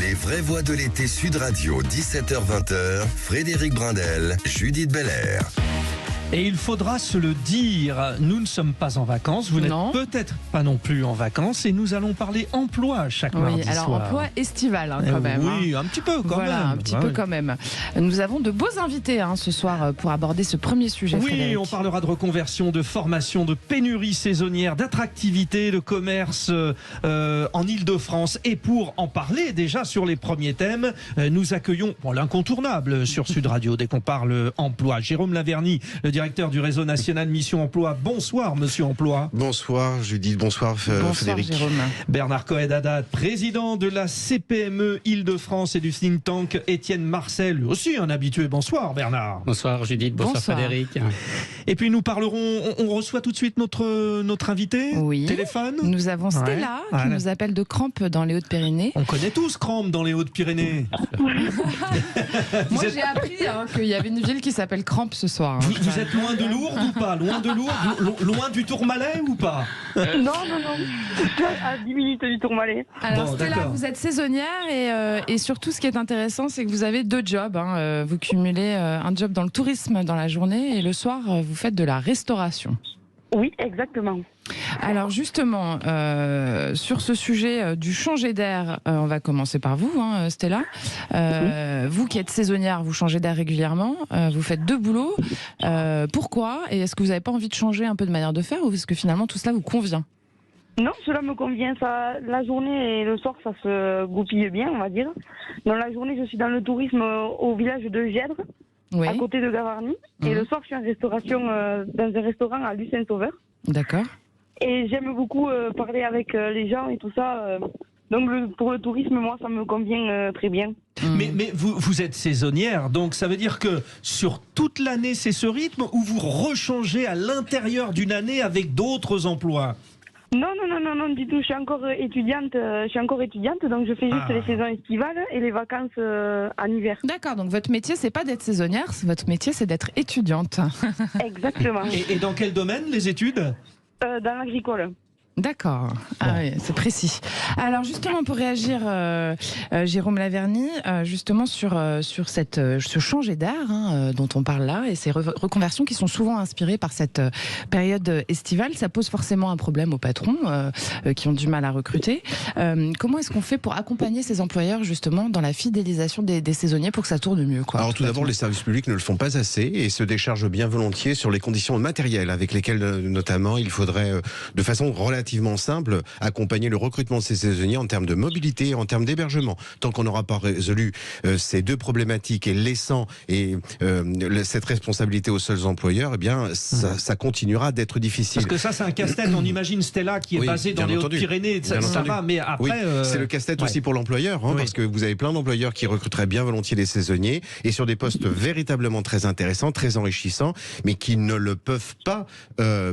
Les vraies voix de l'été Sud Radio, 17h-20h, Frédéric Brindel, Judith Belair. Et il faudra se le dire, nous ne sommes pas en vacances, vous n'êtes peut-être pas non plus en vacances, et nous allons parler emploi chaque mardi soir. Alors emploi estival quand même. Oui, un petit peu quand même. Un petit peu quand même. Nous avons de beaux invités ce soir pour aborder ce premier sujet. Oui, Frédéric. on parlera de reconversion, de formation, de pénurie saisonnière, d'attractivité, de commerce en Ile-de-France. Et pour en parler déjà sur les premiers thèmes, nous accueillons l'incontournable sur Sud Radio dès qu'on parle emploi. Jérôme Laverny, le directeur du réseau national Mission Emploi. Bonsoir, monsieur Emploi. Bonsoir, Judith. Bonsoir, Frédéric. Jérôme. Bernard Cohen-Haddad, président de la CPME Île-de-France et du think tank Étienne Marcel, lui aussi un habitué. Bonsoir, Bernard. Bonsoir, Judith. Bonsoir. Frédéric. Et puis nous parlerons, on reçoit tout de suite notre invité. Oui. Téléphone. Nous avons Stella qui nous appelle de Crampes dans les Hautes-Pyrénées. On connaît tous Crampes dans les Hautes-Pyrénées. Moi j'ai appris qu'il y avait une ville qui s'appelle Crampes ce soir. Vous êtes loin de Lourdes ou pas? Loin de Lourdes, loin du Tourmalet ou pas? Non. À 10 minutes du Tourmalet. Alors bon, Stella, vous êtes saisonnière et surtout ce qui est intéressant, c'est que vous avez deux jobs. Vous cumulez un job dans le tourisme dans la journée et le soir, vous faites de la restauration. Oui, exactement. Alors justement, sur ce sujet du changer d'air, on va commencer par vous, Stella. Vous qui êtes saisonnière, vous changez d'air régulièrement, vous faites deux boulots. Pourquoi? Et est-ce que vous n'avez pas envie de changer un peu de manière de faire, ou est-ce que finalement tout cela vous convient? Non, cela me convient. Ça, la journée et le soir, ça se goupille bien, on va dire. Dans la journée, je suis dans le tourisme au village de Gèdre, à côté de Gavarnie. Et le soir, je suis en restauration dans un restaurant à Lucin-Sauveur. D'accord. Et j'aime beaucoup parler avec les gens et tout ça. Donc pour le tourisme, moi, ça me convient très bien. Mais vous êtes saisonnière, donc ça veut dire que sur toute l'année, c'est ce rythme, ou vous rechangez à l'intérieur d'une année avec d'autres emplois? Non, du tout. Je suis encore étudiante, donc je fais juste les saisons estivales et les vacances en hiver. D'accord, donc votre métier, c'est pas d'être saisonnière, votre métier, c'est d'être étudiante. Exactement. Et dans quel domaine, les études? Dans l'agricole. D'accord, oui, c'est précis. Alors justement, pour réagir, Jérôme Laverny, justement sur ce changer d'air dont on parle là, et ces reconversions qui sont souvent inspirées par cette période estivale, ça pose forcément un problème aux patrons qui ont du mal à recruter. Comment est-ce qu'on fait pour accompagner ces employeurs justement dans la fidélisation des saisonniers pour que ça tourne mieux, quoi? Alors tout d'abord, les services publics ne le font pas assez et se déchargent bien volontiers sur les conditions matérielles avec lesquelles notamment il faudrait de façon relativement simple accompagner le recrutement de ces saisonniers en termes de mobilité et en termes d'hébergement. Tant qu'on n'aura pas résolu ces deux problématiques et laissant cette responsabilité aux seuls employeurs, eh bien ça continuera d'être difficile. Parce que ça, c'est un casse-tête. On imagine Stella qui est basée dans les Hautes-Pyrénées, ça va, mais après... c'est le casse-tête aussi pour l'employeur, parce que vous avez plein d'employeurs qui recruteraient bien volontiers les saisonniers et sur des postes véritablement très intéressants, très enrichissants, mais qui ne le peuvent pas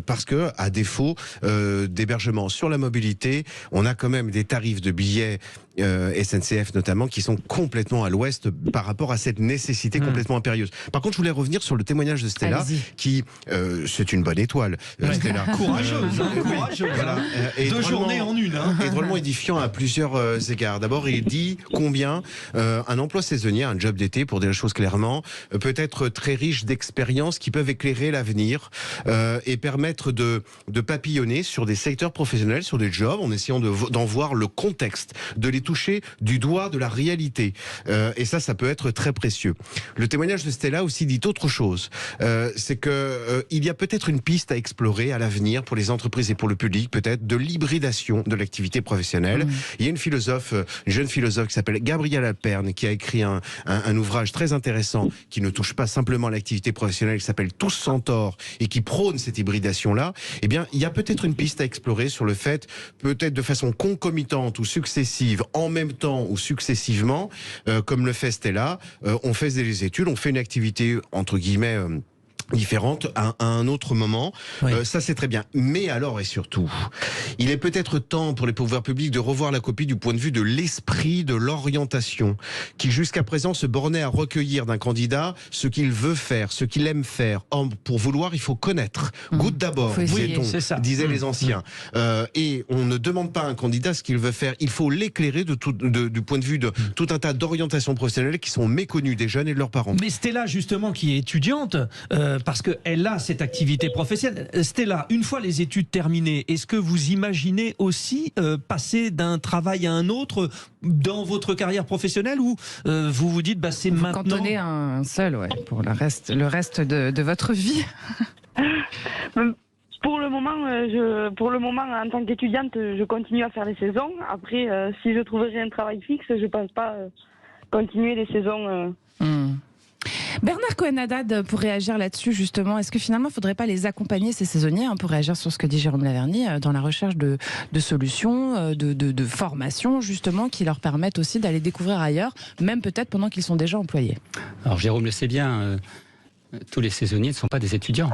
parce que, à défaut d'hébergement sur la mobilité, on a quand même des tarifs de billets SNCF notamment qui sont complètement à l'ouest par rapport à cette nécessité complètement impérieuse. Par contre, je voulais revenir sur le témoignage de Stella qui, c'est une bonne étoile, Stella. Courageuse, voilà. Deux journées en une. Et drôlement édifiant à plusieurs égards. D'abord, il dit combien un emploi saisonnier, un job d'été, pour dire les choses clairement, peut être très riche d'expériences qui peuvent éclairer l'avenir et permettre de papillonner sur des secteurs professionnels, sur des jobs, en essayant d'en voir le contexte, de les toucher du doigt de la réalité. Et ça peut être très précieux. Le témoignage de Stella aussi dit autre chose. C'est que il y a peut-être une piste à explorer à l'avenir pour les entreprises et pour le public, peut-être, de l'hybridation de l'activité professionnelle. Il y a une jeune philosophe qui s'appelle Gabrielle Alperne, qui a écrit un ouvrage très intéressant qui ne touche pas simplement à l'activité professionnelle, qui s'appelle Tous sans tort et qui prône cette hybridation-là. Eh bien, il y a peut-être une piste à explorer sur le fait, peut-être de façon concomitante ou successive, en même temps ou successivement, comme le fait Stella, on fait des études, on fait une activité entre guillemets différentes à un autre moment. Oui. Ça, c'est très bien. Mais alors et surtout, il est peut-être temps pour les pouvoirs publics de revoir la copie du point de vue de l'esprit de l'orientation, qui jusqu'à présent se bornait à recueillir d'un candidat ce qu'il veut faire, ce qu'il aime faire. Or, pour vouloir, il faut connaître. Goûte d'abord, disaient les anciens. Et on ne demande pas à un candidat ce qu'il veut faire. Il faut l'éclairer du point de vue de tout un tas d'orientations professionnelles qui sont méconnues des jeunes et de leurs parents. Mais Stella, justement, qui est étudiante, parce qu'elle a cette activité professionnelle. Stella, une fois les études terminées, est-ce que vous imaginez aussi passer d'un travail à un autre dans votre carrière professionnelle, ou vous vous dites c'est vous maintenant... cantonnez un seul, pour le reste de votre vie? Pour le moment, en tant qu'étudiante, je continue à faire les saisons. Après, si je trouverais un travail fixe, je ne pense pas continuer les saisons. Bernard Cohen-Haddad, pour réagir là-dessus justement, est-ce que finalement il ne faudrait pas les accompagner, ces saisonniers, pour réagir sur ce que dit Jérôme Laverny, dans la recherche de solutions, de formations justement, qui leur permettent aussi d'aller découvrir ailleurs, même peut-être pendant qu'ils sont déjà employés? Alors Jérôme le sait bien, tous les saisonniers ne sont pas des étudiants.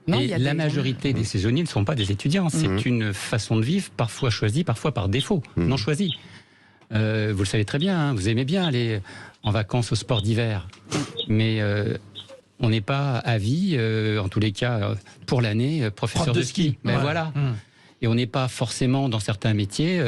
Non, et la majorité des saisonniers ne sont pas des étudiants. C'est une façon de vivre, parfois choisie, parfois par défaut, non choisie. Vous le savez très bien, vous aimez bien aller en vacances au sport d'hiver, mais on n'est pas à vie, en tous les cas pour l'année, professeur de ski. Mais voilà. Et on n'est pas forcément dans certains métiers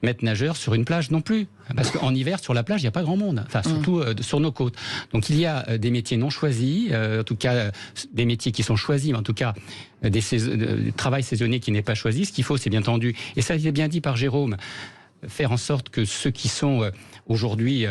maître nageur sur une plage non plus. Parce qu'en hiver, sur la plage, il n'y a pas grand monde. Enfin, surtout sur nos côtes. Donc il y a des métiers non choisis, en tout cas des métiers qui sont choisis, mais en tout cas des travail saisonnier qui n'est pas choisi. Ce qu'il faut, c'est bien entendu, et ça a été bien dit par Jérôme, faire en sorte que ceux qui sont aujourd'hui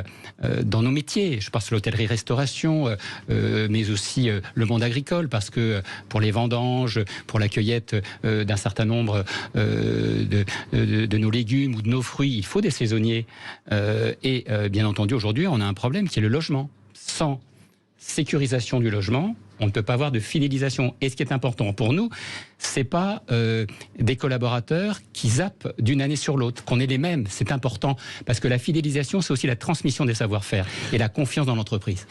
dans nos métiers, je pense à l'hôtellerie-restauration, mais aussi le monde agricole, parce que pour les vendanges, pour la cueillette d'un certain nombre de nos légumes ou de nos fruits, il faut des saisonniers. Et bien entendu, aujourd'hui, on a un problème qui est le logement. Sans sécurisation du logement, on ne peut pas avoir de fidélisation. Et ce qui est important pour nous, c'est pas des collaborateurs qui zappent d'une année sur l'autre, qu'on ait les mêmes. C'est important, parce que la fidélisation, c'est aussi la transmission des savoir-faire et la confiance dans l'entreprise.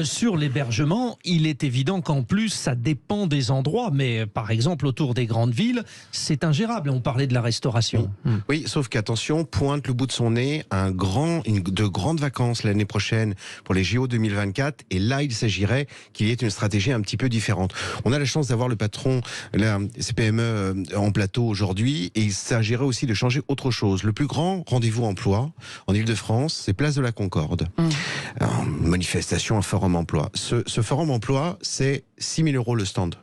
Sur l'hébergement, il est évident qu'en plus, ça dépend des endroits. Mais par exemple, autour des grandes villes, c'est ingérable. On parlait de la restauration. Oui, sauf qu'attention, pointe le bout de son nez de grandes vacances l'année prochaine pour les JO 2024. Et là, il s'agirait qu'il y ait une stratégie un petit peu différente. On a la chance d'avoir le patron, la CPME en plateau aujourd'hui, et il s'agirait aussi de changer autre chose. Le plus grand rendez-vous emploi en Ile-de-France, c'est Place de la Concorde. Une manifestation, un forum emploi. Ce forum emploi, c'est 6 000 € le stand.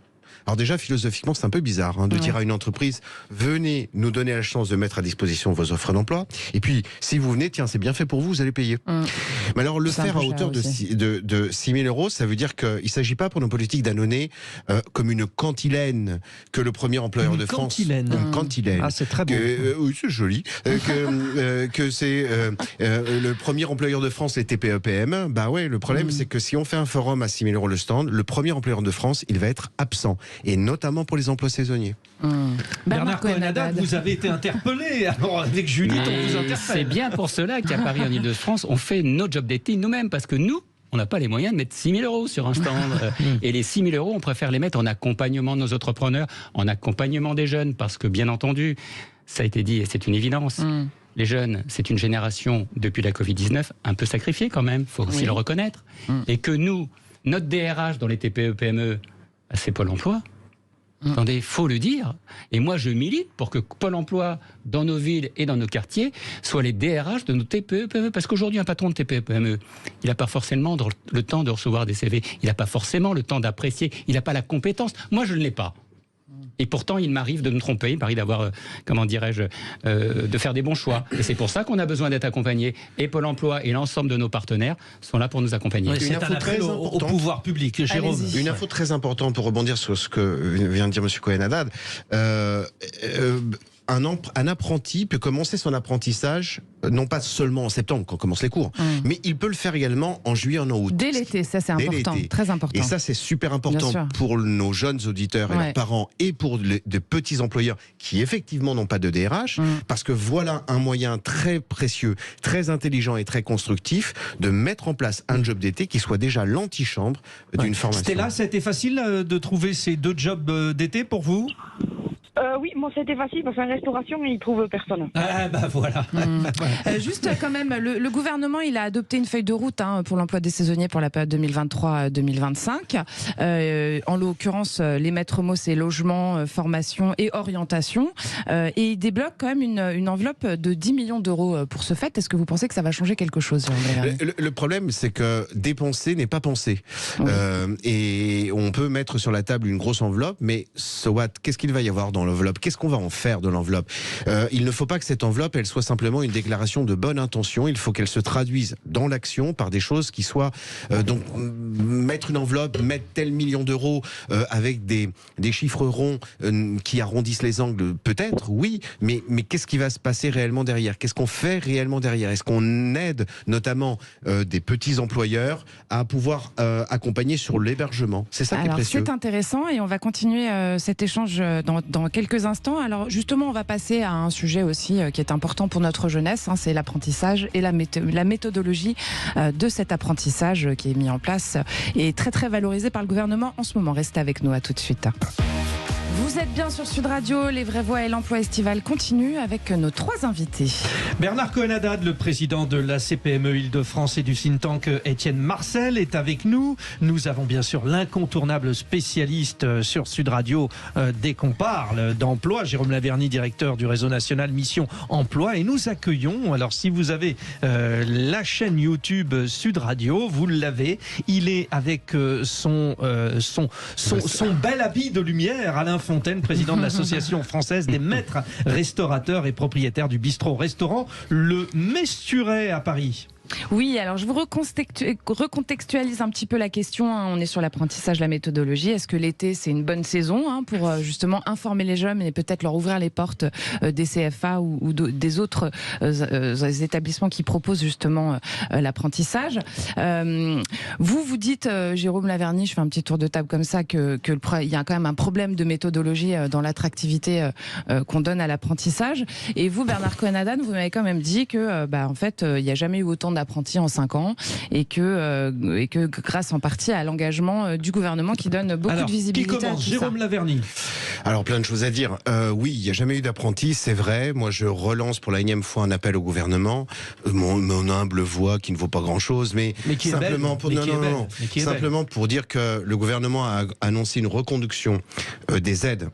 Alors déjà, philosophiquement, c'est un peu bizarre de dire à une entreprise, venez nous donner la chance de mettre à disposition vos offres d'emploi, et puis si vous venez, tiens, c'est bien fait pour vous, vous allez payer. Mais alors le faire à hauteur de 6 000 €, ça veut dire qu'il ne s'agit pas pour nos politiques d'annoncer comme une cantilène que le premier employeur de France... Une cantilène. Ah, c'est très beau. Oui, c'est joli. Que c'est le premier employeur de France, les TPE-PME. Bah ouais, le problème, c'est que si on fait un forum à 6 000 € le stand, le premier employeur de France, il va être absent. Et notamment pour les emplois saisonniers. Bernard Cohen-Haddad, vous avez été interpellé. Alors avec Judith, on vous interpelle. C'est bien pour cela qu'à Paris, en Ile-de-France, on fait nos job dating nous-mêmes, parce que nous, on n'a pas les moyens de mettre 6 000 € sur un stand. Et les 6 000 €, on préfère les mettre en accompagnement de nos entrepreneurs, en accompagnement des jeunes, parce que bien entendu, ça a été dit et c'est une évidence. Les jeunes, c'est une génération, depuis la Covid-19, un peu sacrifiée quand même, il faut aussi le reconnaître. Et que nous, notre DRH dans les TPE-PME, c'est Pôle emploi. Attendez, il faut le dire. Et moi, je milite pour que Pôle emploi, dans nos villes et dans nos quartiers, soit les DRH de nos TPE-PME. Parce qu'aujourd'hui, un patron de TPE-PME, il n'a pas forcément le temps de recevoir des CV. Il n'a pas forcément le temps d'apprécier. Il n'a pas la compétence. Moi, je ne l'ai pas. Et pourtant, il m'arrive de me tromper, il m'arrive d'avoir, de faire des bons choix. Et c'est pour ça qu'on a besoin d'être accompagné. Et Pôle emploi et l'ensemble de nos partenaires sont là pour nous accompagner. C'est un appel au pouvoir public, Jérôme. Une info très importante pour rebondir sur ce que vient de dire M. Cohen-Haddad. un apprenti peut commencer son apprentissage, non pas seulement en septembre quand on commence les cours, mais il peut le faire également en juillet, en août. Dès l'été, ça c'est important, très important. Et ça c'est super important pour nos jeunes auditeurs et leurs parents et pour de petits employeurs qui effectivement n'ont pas de DRH, parce que voilà un moyen très précieux, très intelligent et très constructif de mettre en place un job d'été qui soit déjà l'antichambre d'une formation. Stella, ça a été facile de trouver ces 2 jobs d'été pour vous ? Oui, moi c'était facile parce qu'en restauration, ils trouvent personne. Ah bah voilà. Juste quand même, le gouvernement il a adopté une feuille de route pour l'emploi des saisonniers pour la période 2023-2025. En l'occurrence, les maîtres mots c'est logement, formation et orientation. Et il débloque quand même une enveloppe de 10 millions d'euros pour ce fait. Est-ce que vous pensez que ça va changer quelque chose, le problème, c'est que dépenser n'est pas penser. Et on peut mettre sur la table une grosse enveloppe, mais so what, qu'est-ce qu'il va y avoir dans l'enveloppe? Qu'est-ce qu'on va en faire de l'enveloppe? Il ne faut pas que cette enveloppe, elle soit simplement une déclaration de bonne intention. Il faut qu'elle se traduise dans l'action par des choses qui soient... donc, mettre une enveloppe, mettre tel million d'euros avec des chiffres ronds qui arrondissent les angles, peut-être, oui, mais qu'est-ce qui va se passer réellement derrière? Qu'est-ce qu'on fait réellement derrière? Est-ce qu'on aide notamment des petits employeurs à pouvoir accompagner sur l'hébergement? C'est ça qui est précieux. C'est intéressant et on va continuer cet échange dans quelques instants. Alors justement, on va passer à un sujet aussi qui est important pour notre jeunesse, c'est l'apprentissage et la méthodologie de cet apprentissage qui est mis en place et très très valorisé par le gouvernement en ce moment. Restez avec nous, à tout de suite. Vous êtes bien sur Sud Radio, les vraies voix et l'emploi estival continuent avec nos 3 invités. Bernard Cohen-Haddad, le président de la CPME Île-de-France et du think tank Étienne Marcel est avec nous. Nous avons bien sûr l'incontournable spécialiste sur Sud Radio dès qu'on parle d'emploi, Jérôme Laverny, directeur du réseau national Mission Emploi. Et nous accueillons, alors si vous avez la chaîne YouTube Sud Radio, vous l'avez, il est avec son bel habit de lumière, Alain Fontaine, président de l'association française des maîtres restaurateurs et propriétaire du bistrot-restaurant Le Mesturet à Paris. Oui, alors je vous recontextualise un petit peu la question. On est sur l'apprentissage, la méthodologie. Est-ce que l'été, c'est une bonne saison pour justement informer les jeunes et peut-être leur ouvrir les portes des CFA ou des autres établissements qui proposent justement l'apprentissage? Vous dites, Jérôme Laverny, je fais un petit tour de table comme ça, qu'il y a quand même un problème de méthodologie dans l'attractivité qu'on donne à l'apprentissage. Et vous, Bernard Cohen-Haddad, vous m'avez quand même dit que, en fait, il n'y a jamais eu autant d'apprentis en 5 ans et que grâce en partie à l'engagement du gouvernement qui donne beaucoup de visibilité. Qui commence? Jérôme Laverny. Alors plein de choses à dire. Oui, il n'y a jamais eu d'apprentis, c'est vrai. Moi je relance pour la 1e fois un appel au gouvernement. Mon humble voix qui ne vaut pas grand-chose, mais qui simplement simplement pour dire que le gouvernement a annoncé une reconduction des aides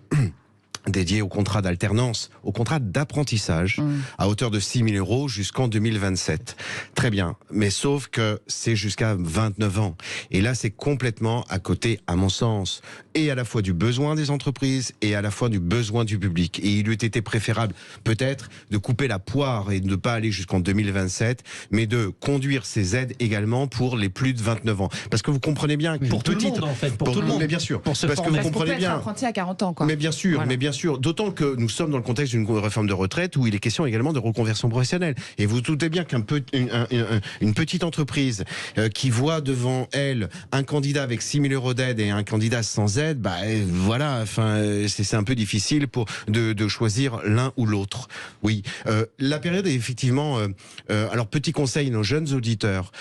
dédié au contrat d'alternance, au contrat d'apprentissage, à hauteur de 6 000 € jusqu'en 2027. Très bien, mais sauf que c'est jusqu'à 29 ans. Et là, c'est complètement à côté, à mon sens, et à la fois du besoin des entreprises et à la fois du besoin du public. Et il eût été préférable, peut-être, de couper la poire et de ne pas aller jusqu'en 2027, mais de conduire ces aides également pour les plus de 29 ans. Parce que vous comprenez bien, pour tout le monde, en fait, pour tout le monde. Mais bien sûr, parce que vous comprenez bien. Apprenti à 40 ans, quoi. Mais bien sûr, voilà. Mais bien sûr, d'autant que nous sommes dans le contexte d'une réforme de retraite où il est question également de reconversion professionnelle. Et vous doutez bien une petite entreprise qui voit devant elle un candidat avec 6 000 € d'aide et un candidat sans aide, voilà, enfin, c'est un peu difficile de choisir l'un ou l'autre. Oui, la période est effectivement. Alors, petit conseil, nos jeunes auditeurs,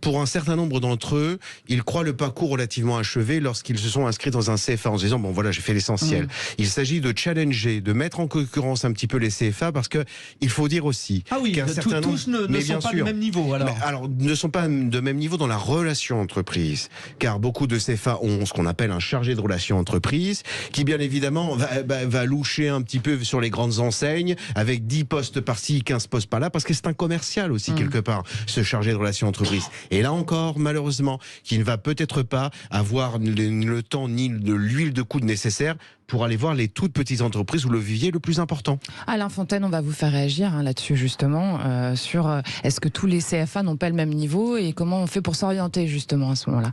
pour un certain nombre d'entre eux, ils croient le parcours relativement achevé lorsqu'ils se sont inscrits dans un CFA en se disant bon voilà, j'ai fait l'essentiel. Il s'agit de challenger, de mettre en concurrence un petit peu les CFA parce que il faut dire aussi qu'un certain nombre... Tous ne sont pas du même niveau alors. Ne sont pas de même niveau dans la relation entreprise, car beaucoup de CFA ont ce qu'on appelle un chargé de relations entreprise qui bien évidemment va loucher un petit peu sur les grandes enseignes avec 10 postes par-ci, 15 postes par-là, parce que c'est un commercial aussi quelque part, ce chargé de relations entreprise. Et là encore, malheureusement, qui ne va peut-être pas avoir le temps ni de l'huile de coude nécessaire pour aller voir les toutes petites entreprises où le vivier est le plus important. Alain Fontaine, on va vous faire réagir là-dessus justement, sur est-ce que tous les CFA n'ont pas le même niveau et comment on fait pour s'orienter justement à ce moment-là?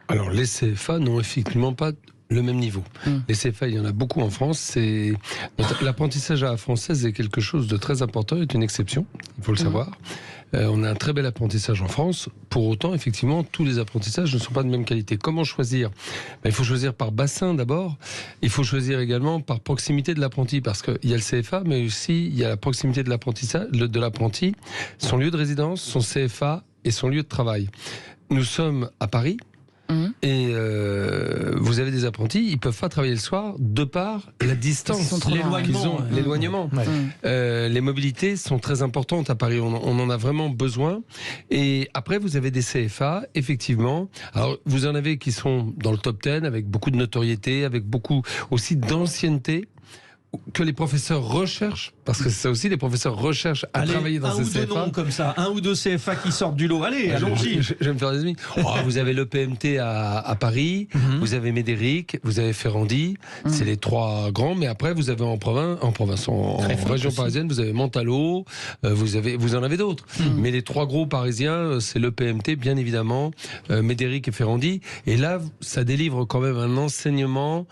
Alors les CFA n'ont effectivement pas le même niveau. Les CFA, il y en a beaucoup en France. L'apprentissage à la française est quelque chose de très important, est une exception, il faut le savoir. On a un très bel apprentissage en France. Pour autant, effectivement, tous les apprentissages ne sont pas de même qualité. Comment choisir ? Il faut choisir par bassin d'abord. Il faut choisir également par proximité de l'apprenti, parce qu'il y a le CFA, mais aussi il y a la proximité de l'apprenti, son lieu de résidence, son CFA et son lieu de travail. Nous sommes à Paris. Et vous avez des apprentis, ils peuvent pas travailler le soir de par la distance, l'éloignement. Les mobilités sont très importantes à Paris, on en a vraiment besoin. Et après, vous avez des CFA, effectivement. Alors, vous en avez qui sont dans le top 10, avec beaucoup de notoriété, avec beaucoup aussi d'ancienneté, que les professeurs recherchent, parce que c'est ça aussi, les professeurs recherchent à travailler dans ces CFA. Un ou deux noms comme ça, un ou deux CFA qui sortent du lot. Allez, allons-y. Je vais me faire des amis. Vous avez le PMT à Paris, vous avez Médéric, vous avez Ferrandi, c'est les trois grands, mais après vous avez en province, en région parisienne, vous avez Montalo, vous en avez d'autres. Mais les trois gros parisiens, c'est le PMT, bien évidemment, Médéric et Ferrandi. Et là, ça délivre quand même un enseignement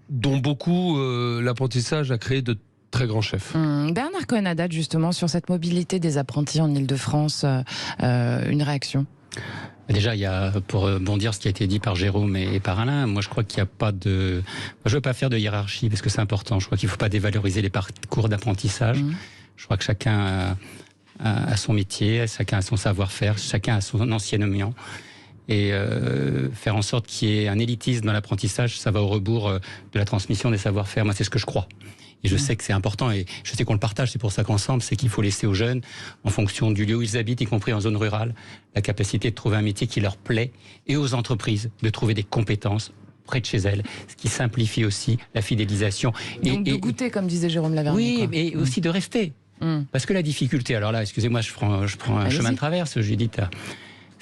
dont beaucoup l'apprentissage a créé de très grands chefs. Bernard Cohen-Haddad, justement, sur cette mobilité des apprentis en Ile-de-France, une réaction ? Déjà, il y a, pour bondir ce qui a été dit par Jérôme et par Alain, moi je crois qu'il n'y a pas de... Je ne veux pas faire de hiérarchie, parce que c'est important. Je crois qu'il ne faut pas dévaloriser les parcours d'apprentissage. Je crois que chacun a son métier, chacun a son savoir-faire, chacun a son enseignement. Et faire en sorte qu'il y ait un élitisme dans l'apprentissage, ça va au rebours de la transmission des savoir-faire. Moi, c'est ce que je crois. Et je sais que c'est important, et je sais qu'on le partage, c'est pour ça qu'ensemble, c'est qu'il faut laisser aux jeunes, en fonction du lieu où ils habitent, y compris en zone rurale, la capacité de trouver un métier qui leur plaît, et aux entreprises de trouver des compétences près de chez elles, ce qui simplifie aussi la fidélisation. Donc de goûter, comme disait Jérôme Lavergne. Oui, mais aussi de rester. Parce que la difficulté, alors là, excusez-moi, je prends un chemin de traverse, Judith.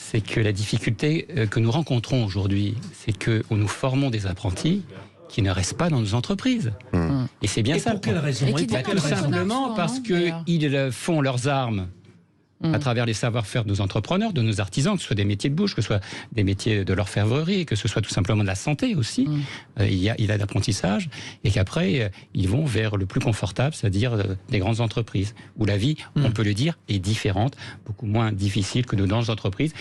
C'est que la difficulté que nous rencontrons aujourd'hui, c'est que nous formons des apprentis qui ne restent pas dans nos entreprises. Et c'est bien ça. Pour quelle raison ? Tout simplement parce qu'ils font leurs armes à travers les savoir-faire de nos entrepreneurs, de nos artisans, que ce soit des métiers de bouche, que ce soit des métiers de l'orfèvrerie, que ce soit tout simplement de la santé aussi. Il y a l'apprentissage, et qu'après, ils vont vers le plus confortable, c'est-à-dire des grandes entreprises, où la vie, on peut le dire, est différente, beaucoup moins difficile que dans nos entreprises.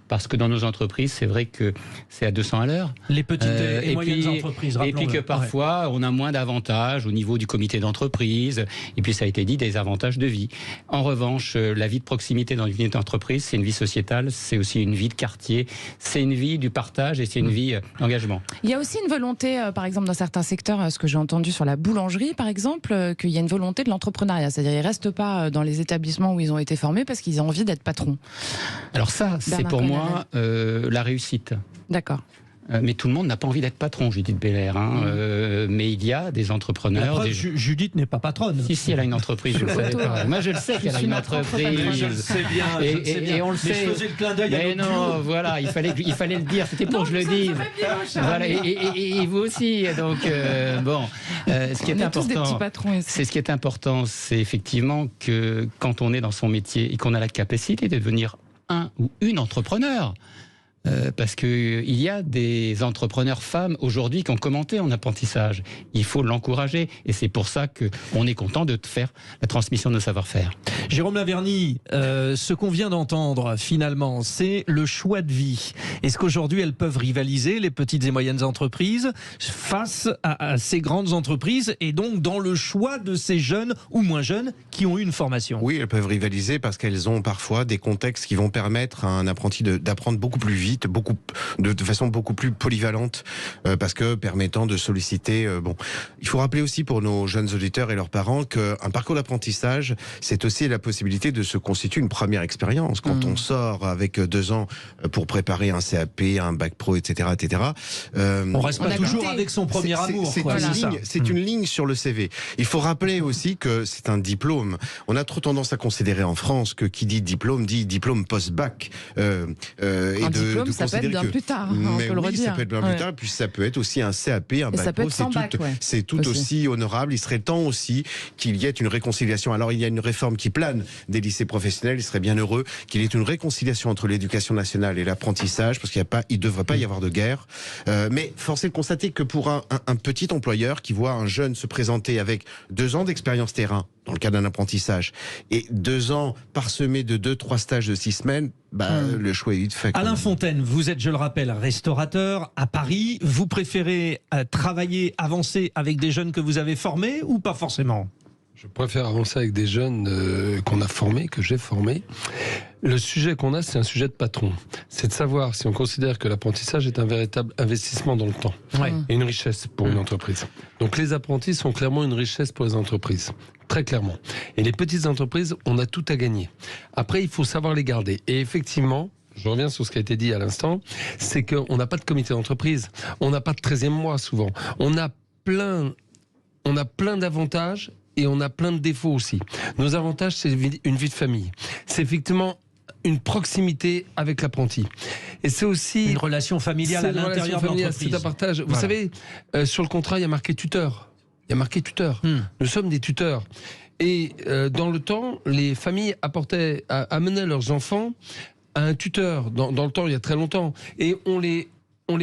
Parce que dans nos entreprises, c'est vrai que c'est à 200 à l'heure. Les petites et moyennes entreprises, rappelons-le. Et puis que parfois, on a moins d'avantages au niveau du comité d'entreprise. Et puis, ça a été dit, des avantages de vie. En revanche, la vie de proximité dans une vie d'entreprise, c'est une vie sociétale, c'est aussi une vie de quartier, c'est une vie du partage et c'est une vie d'engagement. Il y a aussi une volonté, par exemple, dans certains secteurs, ce que j'ai entendu sur la boulangerie, par exemple, qu'il y a une volonté de l'entrepreneuriat. C'est-à-dire, ils ne restent pas dans les établissements où ils ont été formés parce qu'ils ont envie d'être patrons. Alors ça, c'est pour moi la réussite. D'accord. Mais tout le monde n'a pas envie d'être patron, Judith Belair. Mais il y a des entrepreneurs. Judith n'est pas patronne. Si, elle a une entreprise, je le savais pas. Moi, je le sais qu'elle a une entreprise. Je le sais bien. Et on le sait. Mais je faisais le clin d'œil. Mais non, voilà, il fallait le dire. C'était pour que je le dise. Voilà, et vous aussi. Donc, ce qui est important, c'est ce qui est important, c'est effectivement que quand on est dans son métier et qu'on a la capacité de devenir un ou une entrepreneur. Parce qu'il y a des entrepreneurs femmes aujourd'hui qui ont commenté en apprentissage. Il faut l'encourager et c'est pour ça qu'on est content de faire la transmission de nos savoir-faire. Jérôme Lavergne, ce qu'on vient d'entendre finalement, c'est le choix de vie. Est-ce qu'aujourd'hui elles peuvent rivaliser, les petites et moyennes entreprises, face à ces grandes entreprises et donc dans le choix de ces jeunes ou moins jeunes qui ont eu une formation ? Oui, elles peuvent rivaliser parce qu'elles ont parfois des contextes qui vont permettre à un apprenti d'apprendre beaucoup plus vite, de façon beaucoup plus polyvalente, parce que permettant de solliciter. Il faut rappeler aussi pour nos jeunes auditeurs et leurs parents qu'un parcours d'apprentissage, c'est aussi la possibilité de se constituer une première expérience. Quand on sort avec 2 ans pour préparer un CAP, un bac pro, etc., on reste pas toujours avec son premier amour. C'est une ligne sur le CV. Il faut rappeler aussi que c'est un diplôme. On a trop tendance à considérer en France que qui dit diplôme post-bac. diplôme, ça peut être bien plus tard, on peut le redire. Ça peut être bien plus tard, puis ça peut être aussi un CAP, un bac pro, c'est tout aussi honorable. Il serait temps aussi qu'il y ait une réconciliation. Alors il y a une réforme qui plane des lycées professionnels, il serait bien heureux qu'il y ait une réconciliation entre l'éducation nationale et l'apprentissage, parce qu'il ne devrait pas y avoir de guerre. Mais force est de constater que pour un petit employeur qui voit un jeune se présenter avec 2 ans d'expérience terrain, dans le cas d'un apprentissage, et 2 ans parsemés de 2-3 stages de 6 semaines, le choix est vite fait. Alain Fontaine, vous êtes, je le rappelle, restaurateur à Paris. Vous préférez travailler, avancer avec des jeunes que vous avez formés ou pas forcément ? Je préfère avancer avec des jeunes qu'on a formés, que j'ai formés. Le sujet qu'on a, c'est un sujet de patron. C'est de savoir si on considère que l'apprentissage est un véritable investissement dans le temps et une richesse pour une entreprise. Donc les apprentis sont clairement une richesse pour les entreprises. Très clairement. Et les petites entreprises, on a tout à gagner. Après, il faut savoir les garder. Et effectivement, je reviens sur ce qui a été dit à l'instant, c'est qu'on n'a pas de comité d'entreprise. On n'a pas de 13e mois, souvent. On a plein d'avantages et on a plein de défauts aussi. Nos avantages, c'est une vie de famille. C'est effectivement une proximité avec l'apprenti. Et c'est aussi une relation familiale à l'intérieur de l'entreprise. C'est un partage. Vous savez, sur le contrat, il y a marqué tuteur. Nous sommes des tuteurs. Et dans le temps, les familles amenaient leurs enfants à un tuteur. Dans le temps, il y a très longtemps. Et on les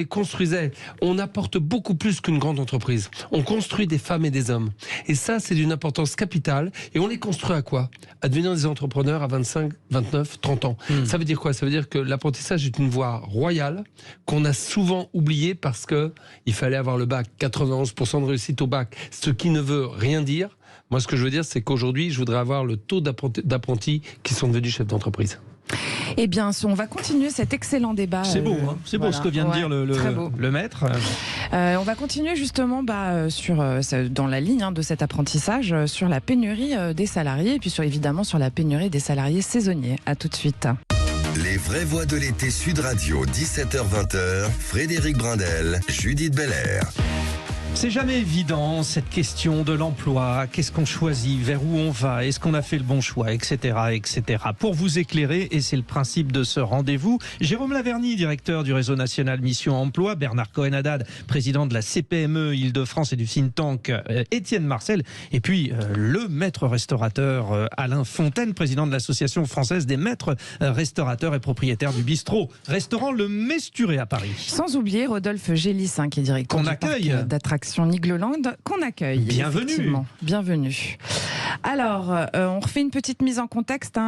construisait. On apporte beaucoup plus qu'une grande entreprise. On construit des femmes et des hommes. Et ça, c'est d'une importance capitale. Et on les construit à quoi ? À devenir des entrepreneurs à 25, 29, 30 ans. Ça veut dire quoi ? Ça veut dire que l'apprentissage est une voie royale qu'on a souvent oubliée parce qu'il fallait avoir le bac. 91% de réussite au bac. Ce qui ne veut rien dire. Moi, ce que je veux dire, c'est qu'aujourd'hui, je voudrais avoir le taux d'apprentis qui sont devenus chefs d'entreprise. Eh bien, on va continuer cet excellent débat. C'est beau, c'est beau ce que vient de dire le maître. On va continuer justement dans la ligne de cet apprentissage sur la pénurie des salariés et puis évidemment sur la pénurie des salariés saisonniers. À tout de suite. Les vraies voix de l'été Sud Radio, 17h-20h, Frédéric Brindel, Judith Belair. C'est jamais évident, cette question de l'emploi. Qu'est-ce qu'on choisit? Vers où on va? Est-ce qu'on a fait le bon choix? Etc., etc. Pour vous éclairer, et c'est le principe de ce rendez-vous, Jérôme Laverny, directeur du réseau national Mission Emploi, Bernard Cohen-Haddad, président de la CPME Île-de-France et du think tank Étienne Marcel, et puis le maître restaurateur Alain Fontaine, président de l'association française des maîtres restaurateurs et propriétaires du bistrot restaurant Le Mesturé à Paris. Sans oublier Rodolphe Gélis, qui est directeur du parc d'attractions Nigloland, qu'on accueille. Bienvenue. Bienvenue. Alors, on refait une petite mise en contexte,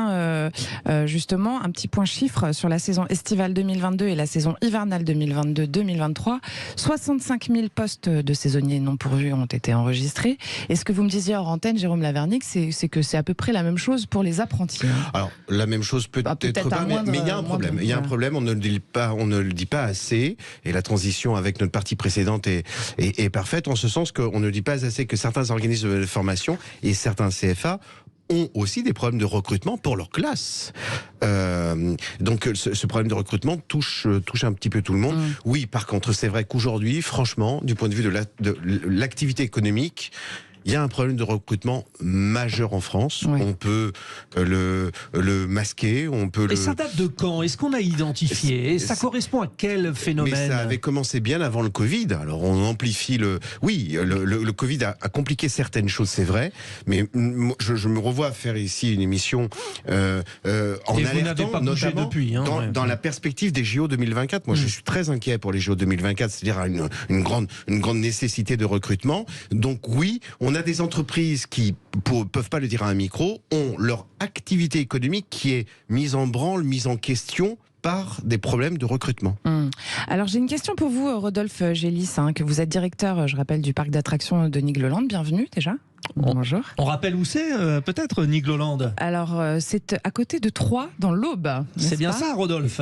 justement, un petit point chiffre sur la saison estivale 2022 et la saison hivernale 2022-2023. 65 000 postes de saisonniers non pourvus ont été enregistrés. Et ce que vous me disiez hors antenne, Jérôme Laverny, c'est que c'est à peu près la même chose pour les apprentis. Alors, la même chose peut-être pas, mais il y a un problème. Il y a un problème, on ne le dit pas assez, et la transition avec notre partie précédente est parfaite, en ce sens qu'on ne dit pas assez que certains organismes de formation et certains CFA ont aussi des problèmes de recrutement pour leur classe. Donc ce problème de recrutement touche un petit peu tout le monde. Oui, par contre, c'est vrai qu'aujourd'hui, franchement, du point de vue de l'activité économique, il y a un problème de recrutement majeur en France. Oui. On peut le masquer, on peut Et ça date de quand? Est-ce qu'on a identifié? Et ça correspond à quel phénomène? Mais ça avait commencé bien avant le Covid. Alors on amplifie le Covid a compliqué certaines choses, c'est vrai. Mais je me revois faire ici une émission en alertant, notamment depuis, dans la perspective des JO 2024. Moi, je suis très inquiet pour les JO 2024, c'est-à-dire une grande nécessité de recrutement. Donc oui, on a des entreprises qui peuvent pas le dire à un micro, ont leur activité économique qui est mise en branle, mise en question par des problèmes de recrutement. Alors j'ai une question pour vous, Rodolphe Gélis, que vous êtes directeur, je rappelle, du parc d'attractions de Nigloland. Bienvenue déjà. Bonjour. On rappelle où c'est, peut-être, Nigloland? Alors c'est à côté de Troyes, dans l'Aube. C'est bien ça, Rodolphe?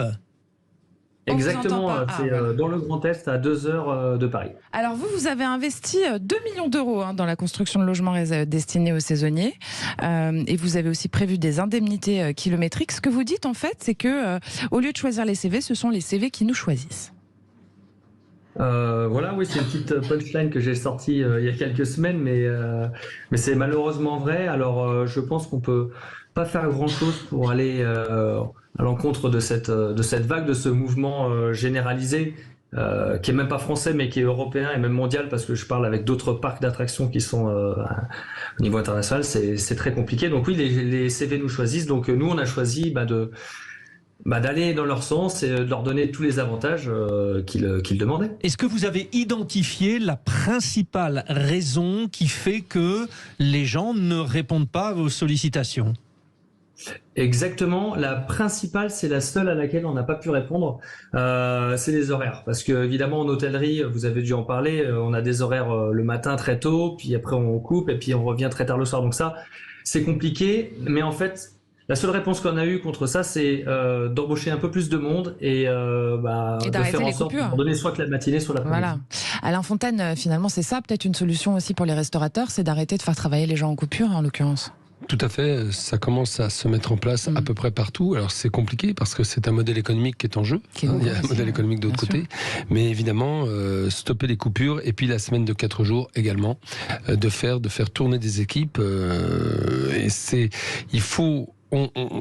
Exactement, c'est dans le Grand Est, à 2 heures de Paris. Alors vous avez investi 2 millions d'euros dans la construction de logements destinés aux saisonniers, et vous avez aussi prévu des indemnités kilométriques. Ce que vous dites en fait, c'est que au lieu de choisir les CV, ce sont les CV qui nous choisissent. Voilà, oui, c'est une petite punchline que j'ai sortie il y a quelques semaines, mais c'est malheureusement vrai. Alors je pense qu'on peut pas faire grand-chose pour aller à l'encontre de cette vague, de ce mouvement généralisé, qui est même pas français, mais qui est européen et même mondial, parce que je parle avec d'autres parcs d'attractions qui sont au niveau international, c'est très compliqué. Donc oui, les CV nous choisissent. Donc nous, on a choisi d'aller dans leur sens et de leur donner tous les avantages qu'ils demandaient. Est-ce que vous avez identifié la principale raison qui fait que les gens ne répondent pas à vos sollicitations ? Exactement, la principale, c'est la seule à laquelle on n'a pas pu répondre, c'est les horaires. Parce que évidemment en hôtellerie, vous avez dû en parler, on a des horaires le matin très tôt, puis après on coupe et puis on revient très tard le soir. Donc ça, c'est compliqué, mais en fait, la seule réponse qu'on a eue contre ça, c'est d'embaucher un peu plus de monde et de faire en sorte de donner soit que la matinée, soit l'après-midi. Voilà. Alain Fontaine, finalement, c'est ça peut-être une solution aussi pour les restaurateurs, c'est d'arrêter de faire travailler les gens en coupure, en l'occurrence. Tout à fait, ça commence à se mettre en place à peu près partout. Alors c'est compliqué parce que c'est un modèle économique qui est en jeu. Il y a un modèle économique de l'autre côté. Mais évidemment, stopper les coupures et puis la semaine de 4 jours également, de faire tourner des équipes. Il faut...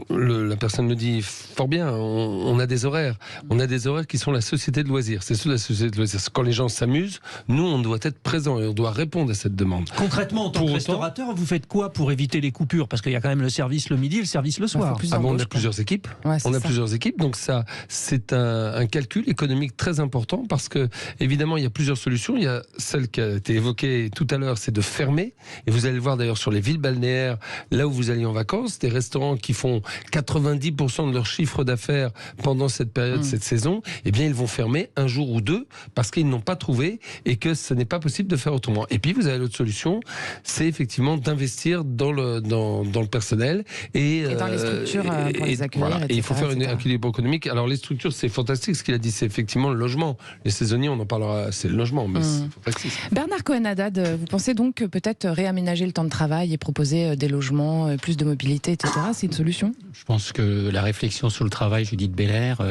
la personne le dit fort bien, on a des horaires. On a des horaires qui sont la société de loisirs. C'est la société de loisirs. Quand les gens s'amusent, nous, on doit être présents et on doit répondre à cette demande. Concrètement, en tant que restaurateur, vous faites quoi pour éviter les coupures ? Parce qu'il y a quand même le service le midi et le service le soir. On a plusieurs équipes. On a plusieurs équipes. Donc ça, c'est un calcul économique très important parce que, évidemment, il y a plusieurs solutions. Il y a celle qui a été évoquée tout à l'heure, c'est de fermer. Et vous allez le voir d'ailleurs sur les villes balnéaires, là où vous allez en vacances, des restaurants qui font 90% de leur chiffre d'affaires pendant cette période, cette saison, eh bien ils vont fermer un jour ou deux parce qu'ils n'ont pas trouvé et que ce n'est pas possible de faire autrement. Et puis vous avez l'autre solution, c'est effectivement d'investir dans le personnel et dans les structures pour les accueillir. Voilà. Et il faut faire un équilibre économique. Alors les structures, c'est fantastique ce qu'il a dit, c'est effectivement le logement. Les saisonniers, on en parlera, c'est le logement, mais c'est fantastique. Bernard Cohen-Haddad, vous pensez donc que peut-être réaménager le temps de travail et proposer des logements, plus de mobilité, etc., c'est une solution ? Je pense que la réflexion sur le travail, Judith Belair,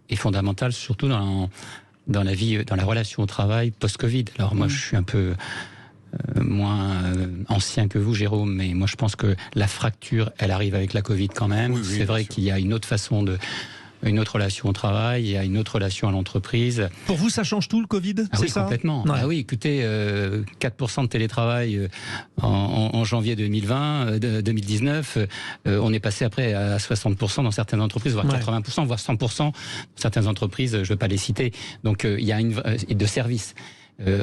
est fondamentale, surtout dans la vie, dans la relation au travail post-Covid. Alors moi, je suis un peu moins ancien que vous, Jérôme, mais moi je pense que la fracture, elle arrive avec la Covid quand même. Oui, c'est vrai qu'il y a une autre façon une autre relation au travail, il y a une autre relation à l'entreprise. Pour vous, ça change tout le Covid, c'est ça ? Complètement. Ouais. Ah oui, écoutez, 4% de télétravail en janvier 2019, on est passé après à 60% dans certaines entreprises, voire 80%, voire 100% dans certaines entreprises, je ne veux pas les citer. Donc il y a de services.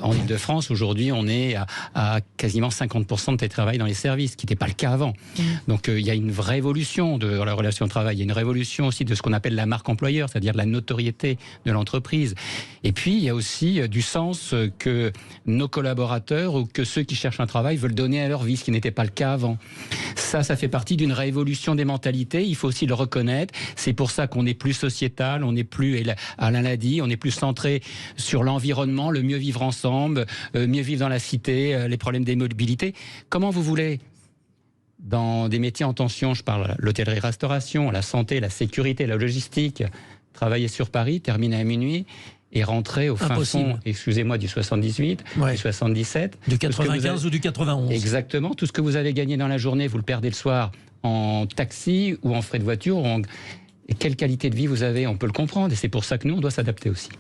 En Ile-de-France, aujourd'hui, on est à quasiment 50% de télétravail dans les services, ce qui n'était pas le cas avant. Donc, il y a une vraie évolution de la relation au travail. Il y a une révolution aussi de ce qu'on appelle la marque employeur, c'est-à-dire de la notoriété de l'entreprise. Et puis, il y a aussi du sens que nos collaborateurs ou que ceux qui cherchent un travail veulent donner à leur vie, ce qui n'était pas le cas avant. Ça fait partie d'une révolution des mentalités. Il faut aussi le reconnaître. C'est pour ça qu'on est plus sociétal, on n'est plus, Alain l'a dit, on est plus centré sur l'environnement, le mieux vivre ensemble, mieux vivre dans la cité, les problèmes des mobilités. Comment vous voulez, dans des métiers en tension, je parle l'hôtellerie-restauration, la santé, la sécurité, la logistique, travailler sur Paris, terminer à minuit et rentrer au fin fond, excusez-moi, du 78, du 77. Du 95 ou du 91. Exactement. Tout ce que vous avez gagné dans la journée, vous le perdez le soir en taxi ou en frais de voiture. Et quelle qualité de vie vous avez, on peut le comprendre, et c'est pour ça que nous, on doit s'adapter aussi.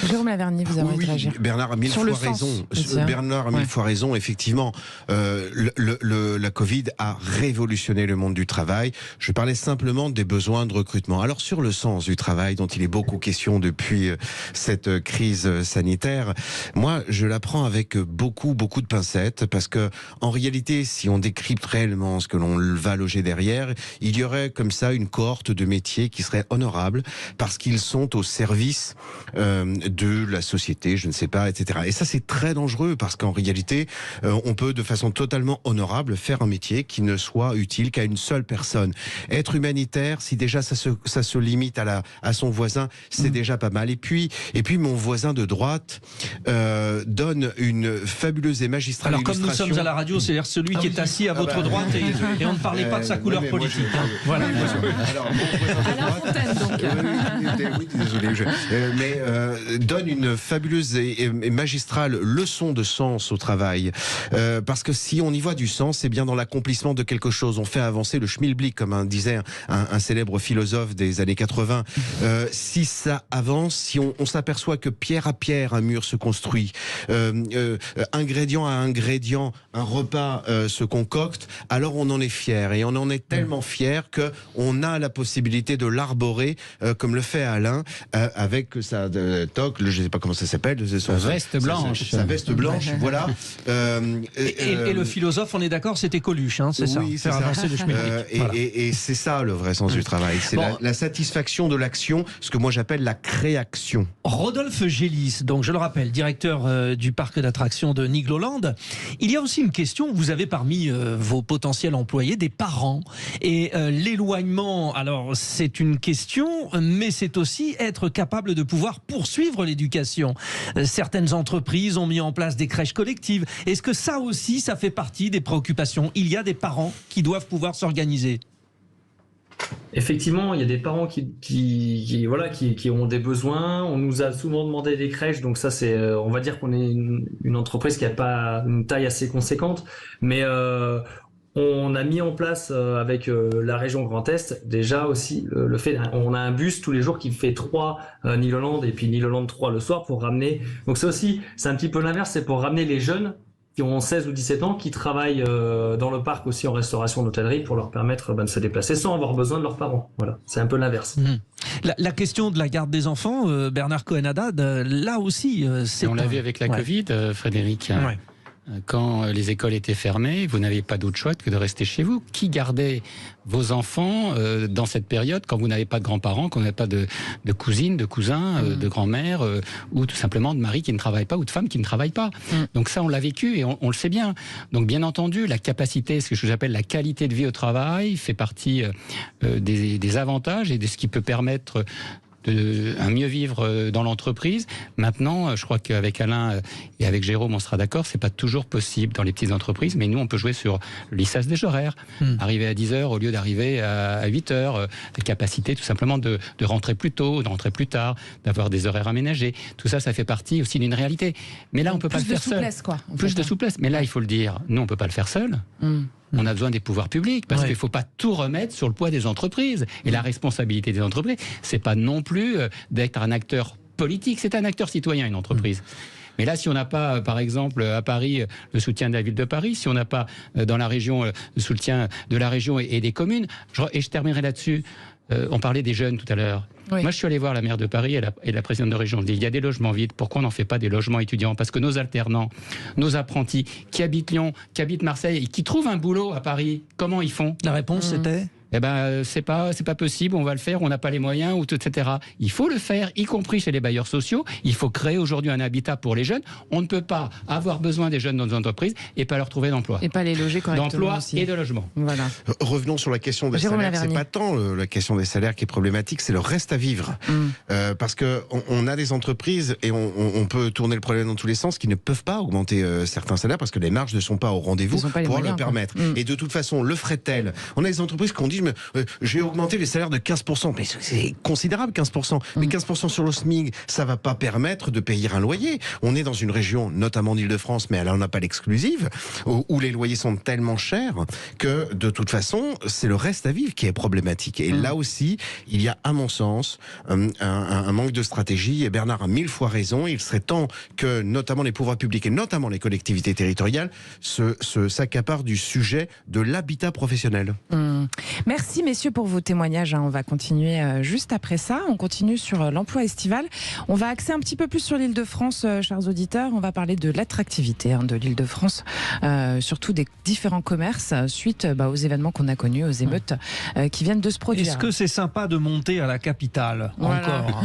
Jérôme Laverny, vous avez réagi. Bernard a mille fois raison. Bernard a mille fois raison. Effectivement, la Covid a révolutionné le monde du travail. Je parlais simplement des besoins de recrutement. Alors sur le sens du travail, dont il est beaucoup question depuis cette crise sanitaire, moi, je l'apprends avec beaucoup de pincettes, parce que en réalité, si on décrypte réellement ce que l'on va loger derrière, il y aurait comme ça une cohorte de métiers qui seraient honorables parce qu'ils sont au service de la société, je ne sais pas, etc. Et ça, c'est très dangereux parce qu'en réalité, on peut de façon totalement honorable faire un métier qui ne soit utile qu'à une seule personne. Être humanitaire, si déjà ça se limite à son voisin, c'est déjà pas mal. Et puis mon voisin de droite donne une fabuleuse et magistrale illustration. Alors comme nous sommes à la radio, c'est-à-dire celui qui est assis à votre droite et on ne parlait pas de sa couleur politique. Voilà. Alors, mon voisin Alain Fontaine, donc. Oui, désolé. Mais donne une fabuleuse et magistrale leçon de sens au travail. Parce que si on y voit du sens, c'est bien dans l'accomplissement de quelque chose. On fait avancer le schmilblick, comme disait un célèbre philosophe des années 80. Si ça avance, si on s'aperçoit que pierre à pierre, un mur se construit, ingrédient à ingrédient, un repas se concocte, alors on en est fier. Et on en est tellement fier qu'on a la possibilité de l'arborer, comme le fait Alain, avec sa toque, je ne sais pas comment ça s'appelle, sa veste blanche. Sa veste blanche, voilà. Et le philosophe, on est d'accord, c'était Coluche, hein, c'est ça. Oui, c'est ça. Avancer le schmilblick. Voilà. Et c'est ça le vrai sens du travail. C'est la satisfaction de l'action, ce que moi j'appelle la création. Rodolphe Gélis, donc je le rappelle, directeur du parc d'attractions de Nigloland. Il y a aussi une question, vous avez parmi vos potentiels employés des parents. Et l'éloignement, alors c'est une question, mais c'est aussi être capable de pouvoir poursuivre l'éducation. Certaines entreprises ont mis en place des crèches collectives. Est-ce que ça aussi, ça fait partie des préoccupations? Il y a des parents qui doivent pouvoir s'organiser. Effectivement, il y a des parents qui ont des besoins. On nous a souvent demandé des crèches, donc ça c'est, on va dire qu'on est une entreprise qui n'a pas une taille assez conséquente, mais on a mis en place avec la région Grand Est déjà aussi le fait, on a un bus tous les jours qui fait 3 Nigloland et puis Nigloland 3 le soir pour ramener. Donc ça aussi, c'est un petit peu l'inverse, c'est pour ramener les jeunes qui ont 16 ou 17 ans, qui travaillent dans le parc aussi en restauration d'hôtellerie pour leur permettre de se déplacer sans avoir besoin de leurs parents. Voilà, c'est un peu l'inverse. La question de la garde des enfants, Bernard Cohen-Haddad, là aussi, c'est... On l'a vu avec la Covid, Frédéric. Ouais. Quand les écoles étaient fermées, vous n'avez pas d'autre choix que de rester chez vous. Qui gardait vos enfants dans cette période quand vous n'avez pas de grands-parents, quand vous n'avez pas de cousines, de cousins, de grand-mères, ou tout simplement de mari qui ne travaille pas ou de femmes qui ne travaillent pas. Donc ça, on l'a vécu et on le sait bien. Donc bien entendu, la capacité, ce que j'appelle la qualité de vie au travail, fait partie des avantages et de ce qui peut permettre un mieux vivre dans l'entreprise. Maintenant, je crois qu'avec Alain et avec Jérôme, on sera d'accord, c'est pas toujours possible dans les petites entreprises, mais nous, on peut jouer sur le lissage des horaires. Arriver à 10h au lieu d'arriver à 8h. La capacité tout simplement de rentrer plus tôt, de rentrer plus tard, d'avoir des horaires aménagés. Tout ça, ça fait partie aussi d'une réalité. Mais là, on peut pas le faire seul. Plus de souplesse. Mais là, il faut le dire, nous, on peut pas le faire seul. On a besoin des pouvoirs publics parce qu'il ne faut pas tout remettre sur le poids des entreprises. Et la responsabilité des entreprises, c'est pas non plus d'être un acteur politique, c'est un acteur citoyen, une entreprise. Mais là, si on n'a pas, par exemple, à Paris, le soutien de la ville de Paris, si on n'a pas dans la région le soutien de la région et des communes, et je terminerai là-dessus, on parlait des jeunes tout à l'heure. Oui. Moi, je suis allé voir la maire de Paris et la présidente de région. Je dis, il y a des logements vides. Pourquoi on n'en fait pas des logements étudiants? Parce que nos alternants, nos apprentis qui habitent Lyon, qui habitent Marseille et qui trouvent un boulot à Paris, comment ils font? La réponse, c'était eh ben, c'est pas possible, on va le faire, on n'a pas les moyens, ou etc. Il faut le faire, y compris chez les bailleurs sociaux. Il faut créer aujourd'hui un habitat pour les jeunes. On ne peut pas avoir besoin des jeunes dans nos entreprises et pas leur trouver d'emploi. Et pas les loger correctement. D'emploi aussi. Et de logement. Voilà. Revenons sur la question des salaires. C'est pas tant la question des salaires qui est problématique, c'est le reste à vivre. Parce que on a des entreprises et on peut tourner le problème dans tous les sens qui ne peuvent pas augmenter certains salaires parce que les marges ne sont pas au rendez-vous pour le permettre. Et de toute façon, le ferait-elle? On a des entreprises qui ont dit j'ai augmenté les salaires de 15%. Mais c'est considérable, 15%. Mais 15% sur le SMIC, ça va pas permettre de payer un loyer. On est dans une région, notamment en Île-de-France, mais là, on n'a pas l'exclusive, où les loyers sont tellement chers que, de toute façon, c'est le reste à vivre qui est problématique. Et là aussi, il y a, à mon sens, un manque de stratégie. Et Bernard a 1000 fois raison. Il serait temps que, notamment les pouvoirs publics et notamment les collectivités territoriales, s'accaparent du sujet de l'habitat professionnel. Merci, messieurs, pour vos témoignages. On va continuer juste après ça. On continue sur l'emploi estival. On va axer un petit peu plus sur l'Île-de-France, chers auditeurs. On va parler de l'attractivité de l'Île-de-France, surtout des différents commerces suite aux événements qu'on a connus, aux émeutes qui viennent de se produire. Est-ce que c'est sympa de monter à la capitale encore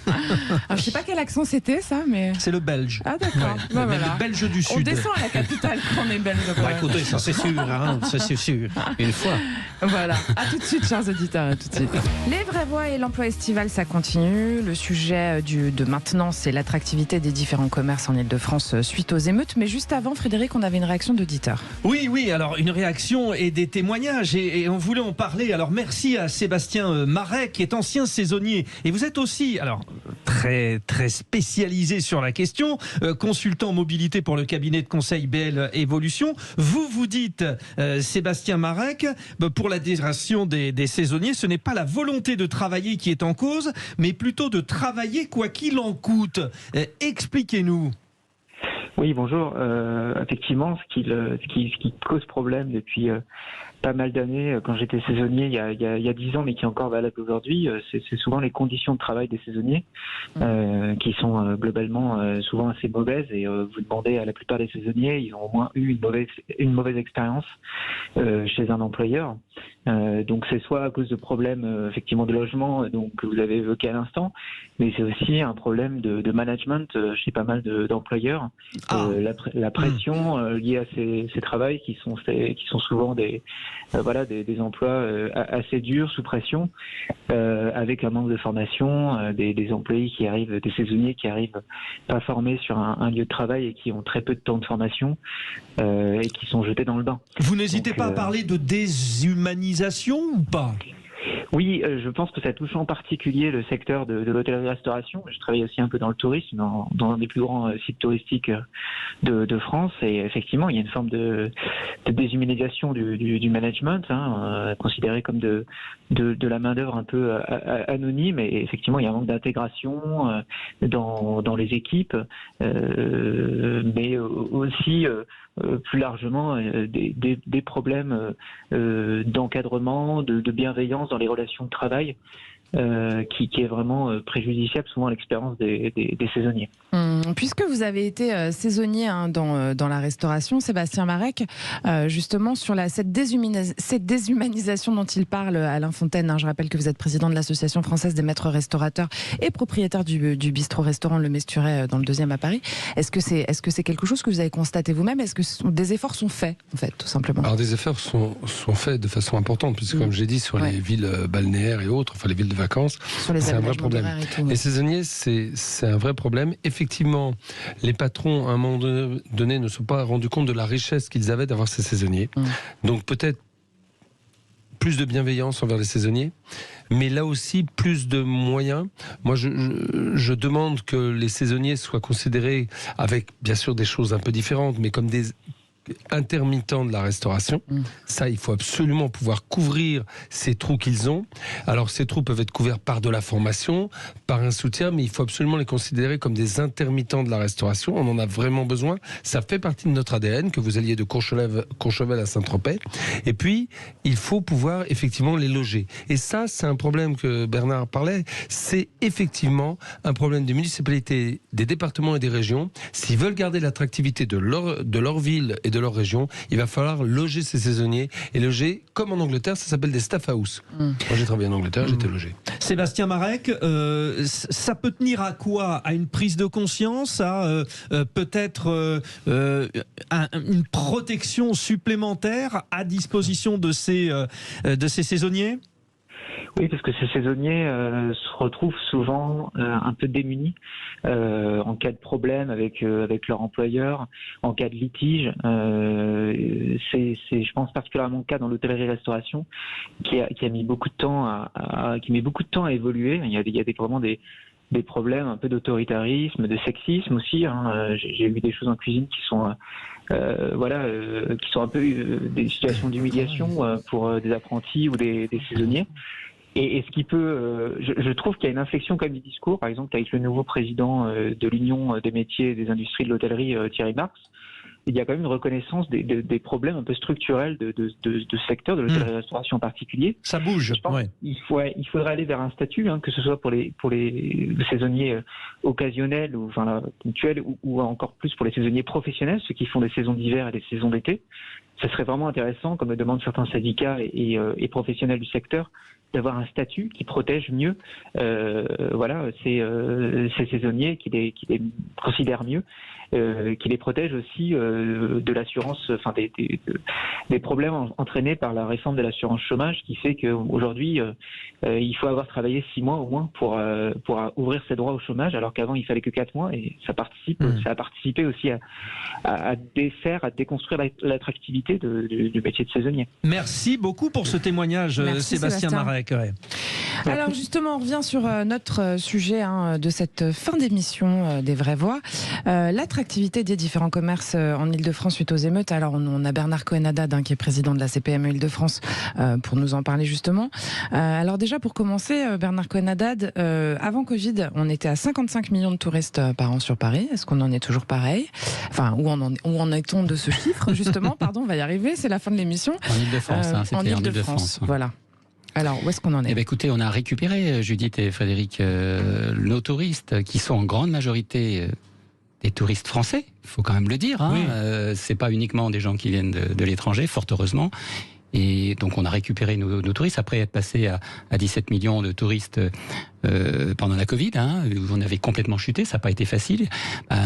Je ne sais pas quel accent c'était, ça, mais... C'est le belge. Ah, d'accord. Ouais. Bah, Mais voilà. le belge du Sud. On descend à la capitale quand on est belge. Écoutez, ça c'est sûr, hein, ça c'est sûr. Une fois. Voilà. À tout de suite, chers auditeurs. À tout de suite. Les vraies voix et l'emploi estival, ça continue. Le sujet de maintenant, c'est l'attractivité des différents commerces en Ile-de-France suite aux émeutes. Mais juste avant, Frédéric, on avait une réaction d'auditeur. Oui, alors une réaction et des témoignages et on voulait en parler. Alors merci à Sébastien Maret qui est ancien saisonnier et vous êtes aussi alors très spécialisé sur la question, consultant mobilité pour le cabinet de conseil BL Evolution. Vous dites Sébastien Marek, pour la désertion des saisonniers, ce n'est pas la volonté de travailler qui est en cause, mais plutôt de travailler quoi qu'il en coûte. Expliquez-nous. Oui, bonjour. Effectivement, ce qui cause problème depuis pas mal d'années, quand j'étais saisonnier il y a 10 ans, mais qui est encore valable aujourd'hui, c'est souvent les conditions de travail des saisonniers qui sont globalement souvent assez mauvaises. Et vous demandez à la plupart des saisonniers, ils ont au moins eu une mauvaise expérience chez un employeur. Donc c'est soit à cause de problèmes effectivement de logement, donc que vous avez évoqué à l'instant, mais c'est aussi un problème de management chez pas mal d'employeurs. La pression liée à ces travails qui sont souvent des emplois assez durs sous pression, avec un manque de formation, des employés qui arrivent, des saisonniers qui arrivent pas formés sur un lieu de travail et qui ont très peu de temps de formation et qui sont jetés dans le bain. Vous n'hésitez pas à parler de déshumanisation ou pas ? Oui, je pense que ça touche en particulier le secteur de l'hôtellerie-restauration. Je travaille aussi un peu dans le tourisme, dans un des plus grands sites touristiques de France. Et effectivement, il y a une forme de déshumanisation du management, considéré comme de la main-d'œuvre un peu anonyme. Et effectivement, il y a un manque d'intégration dans les équipes, mais aussi plus largement des problèmes d'encadrement, de bienveillance dans les relations de travail, qui est vraiment préjudiciable souvent à l'expérience des saisonniers. Puisque vous avez été saisonnier dans la restauration, Sébastien Marek, justement sur cette déshumanisation dont il parle, Alain Fontaine, je rappelle que vous êtes président de l'Association française des maîtres restaurateurs et propriétaire du bistrot-restaurant Le Mesturet dans le 2e à Paris. Est-ce que c'est quelque chose que vous avez constaté vous-même ? Est-ce que des efforts sont faits, en fait, tout simplement ? Alors des efforts sont faits de façon importante, puisque comme j'ai dit, sur les villes balnéaires et autres, enfin les villes de vacances, c'est un vrai problème. Les saisonniers, c'est un vrai problème. Effectivement, les patrons, à un moment donné, ne se sont pas rendus compte de la richesse qu'ils avaient d'avoir ces saisonniers. Donc peut-être plus de bienveillance envers les saisonniers, mais là aussi plus de moyens. Moi, je demande que les saisonniers soient considérés avec, bien sûr, des choses un peu différentes, mais comme des intermittents de la restauration. Ça, il faut absolument pouvoir couvrir ces trous qu'ils ont. Alors, ces trous peuvent être couverts par de la formation, par un soutien, mais il faut absolument les considérer comme des intermittents de la restauration. On en a vraiment besoin. Ça fait partie de notre ADN, que vous alliez de Courchevel à Saint-Tropez. Et puis, il faut pouvoir effectivement les loger. Et ça, c'est un problème que Bernard parlait. C'est effectivement un problème des municipalités, des départements et des régions. S'ils veulent garder l'attractivité de leur ville et de leur région, il va falloir loger ces saisonniers et loger, comme en Angleterre, ça s'appelle des staff house. Moi, j'ai travaillé en Angleterre, j'étais logé. Sébastien Marek, ça peut tenir à quoi ? À une prise de conscience, à peut-être une protection supplémentaire à disposition de ces saisonniers ? Oui, parce que ces saisonniers se retrouvent souvent un peu démunis en cas de problème avec leur employeur, en cas de litige. C'est, je pense, particulièrement le cas dans l'hôtellerie-restauration, qui a mis beaucoup de temps à évoluer. Il y a vraiment des problèmes un peu d'autoritarisme, de sexisme aussi. J'ai vu des choses en cuisine qui sont qui sont un peu des situations d'humiliation pour des apprentis ou des saisonniers. Et ce qui peut, je trouve qu'il y a une inflexion comme du discours, par exemple avec le nouveau président de l'Union des métiers et des industries de l'hôtellerie, Thierry Marx. Il y a quand même une reconnaissance des problèmes un peu structurels de ce secteur, de l'hôtellerie-restauration en particulier. Ça bouge. Je pense il faudrait aller vers un statut, que ce soit pour les saisonniers occasionnels ou ponctuels, ou encore plus pour les saisonniers professionnels, ceux qui font des saisons d'hiver et des saisons d'été. Ça serait vraiment intéressant, comme le demandent certains syndicats et professionnels du secteur, d'avoir un statut qui protège mieux ces saisonniers, qui les considère mieux, qui les protège aussi de l'assurance, enfin des problèmes entraînés par la réforme de l'assurance chômage, qui fait qu'aujourd'hui il faut avoir travaillé 6 mois au moins pour ouvrir ses droits au chômage, alors qu'avant il fallait que 4 mois, et ça a participé aussi à déconstruire l'attractivité du métier de saisonnier. Merci beaucoup pour ce témoignage. Merci, Sébastien Marek. Ouais. Alors justement, on revient sur notre sujet de cette fin d'émission des Vraies Voix, l'attractivité des différents commerces en Ile-de-France suite aux émeutes. Alors on a Bernard Cohen-Haddad qui est président de la CPME Ile-de-France pour nous en parler justement. Alors déjà pour commencer, Bernard Cohen-Haddad, avant Covid, on était à 55 millions de touristes par an sur Paris. Est-ce qu'on en est toujours pareil? Enfin, où en est-on de ce chiffre justement? Pardon, on va y arriver, c'est la fin de l'émission. En Ile-de-France, c'était en Ile-de-France. Voilà. Alors, où est-ce qu'on en est? Eh bien, écoutez, on a récupéré, Judith et Frédéric, nos touristes, qui sont en grande majorité des touristes français, il faut quand même le dire. Hein. Oui. C'est pas uniquement des gens qui viennent de l'étranger, fort heureusement. Et donc, on a récupéré nos touristes, après être passé à 17 millions de touristes pendant la Covid, où on avait complètement chuté, ça n'a pas été facile.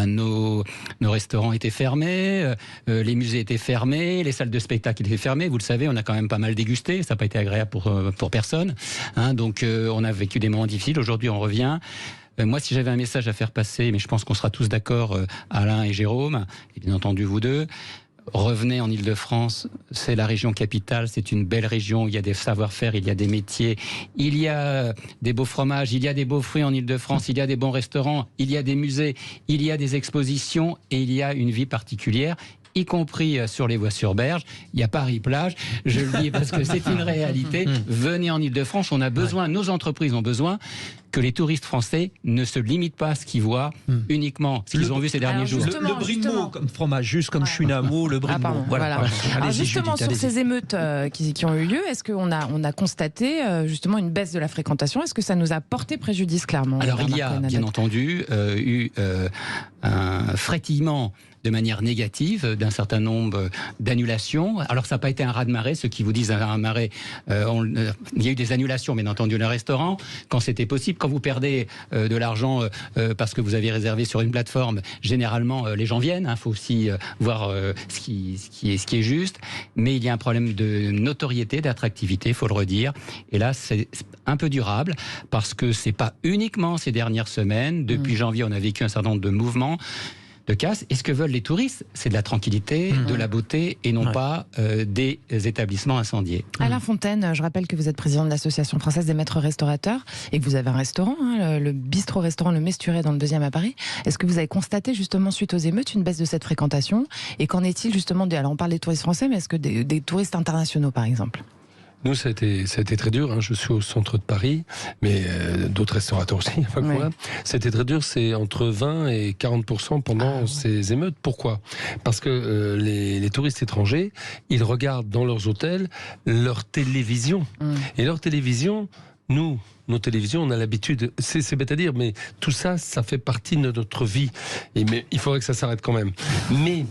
Nos restaurants étaient fermés, les musées étaient fermés, les salles de spectacle étaient fermées. Vous le savez, on a quand même pas mal dégusté, ça n'a pas été agréable pour personne. Donc, on a vécu des moments difficiles. Aujourd'hui, on revient. Moi, si j'avais un message à faire passer, mais je pense qu'on sera tous d'accord, Alain et Jérôme, et bien entendu vous deux, revenez en Ile-de-France, c'est la région capitale, c'est une belle région, il y a des savoir-faire, il y a des métiers, il y a des beaux fromages, il y a des beaux fruits en Ile-de-France, il y a des bons restaurants, il y a des musées, il y a des expositions et il y a une vie particulière, y compris sur les voies sur berge. Il y a Paris-Plage, je le dis parce que c'est une réalité. Venez en Ile-de-France, on a besoin, nos entreprises ont besoin que les touristes français ne se limitent pas à ce qu'ils voient, uniquement ce qu'ils ont vu ces derniers jours. Le brie de Meaux comme fromage, juste comme Chunamo, le brie de Meaux. Voilà. Alors justement, sur ces émeutes qui ont eu lieu, est-ce qu'on a constaté justement une baisse de la fréquentation? Est-ce que ça nous a porté préjudice, clairement? Alors il y a bien entendu eu un frétillement de manière négative d'un certain nombre d'annulations. Alors ça n'a pas été un raz-de-marée, ceux qui vous disent un raz-de-marée, il y a eu des annulations, bien entendu, dans les restaurants, quand c'était possible. Quand vous perdez de l'argent parce que vous avez réservé sur une plateforme, généralement les gens viennent, faut aussi voir ce qui est juste, mais il y a un problème de notoriété, d'attractivité, il faut le redire, et là c'est un peu durable, parce que c'est pas uniquement ces dernières semaines, depuis janvier on a vécu un certain nombre de mouvements, de casse. Et ce que veulent les touristes, c'est de la tranquillité, de la beauté, et non pas des établissements incendiés. Alain Fontaine, je rappelle que vous êtes président de l'Association française des maîtres restaurateurs et que vous avez un restaurant, le bistrot-restaurant Le Mesturé dans le 2e à Paris. Est-ce que vous avez constaté justement suite aux émeutes une baisse de cette fréquentation? Et qu'en est-il justement alors on parle des touristes français, mais est-ce que des touristes internationaux par exemple? Nous, ça a été très dur. Je suis au centre de Paris, mais d'autres restaurateurs aussi. C'était très dur. C'est entre 20 et 40% pendant ces émeutes. Pourquoi? Parce que les touristes étrangers, ils regardent dans leurs hôtels leur télévision. Et leur télévision, nos télévisions, on a l'habitude, c'est bête à dire, mais tout ça, ça fait partie de notre vie. Mais il faudrait que ça s'arrête quand même. Mais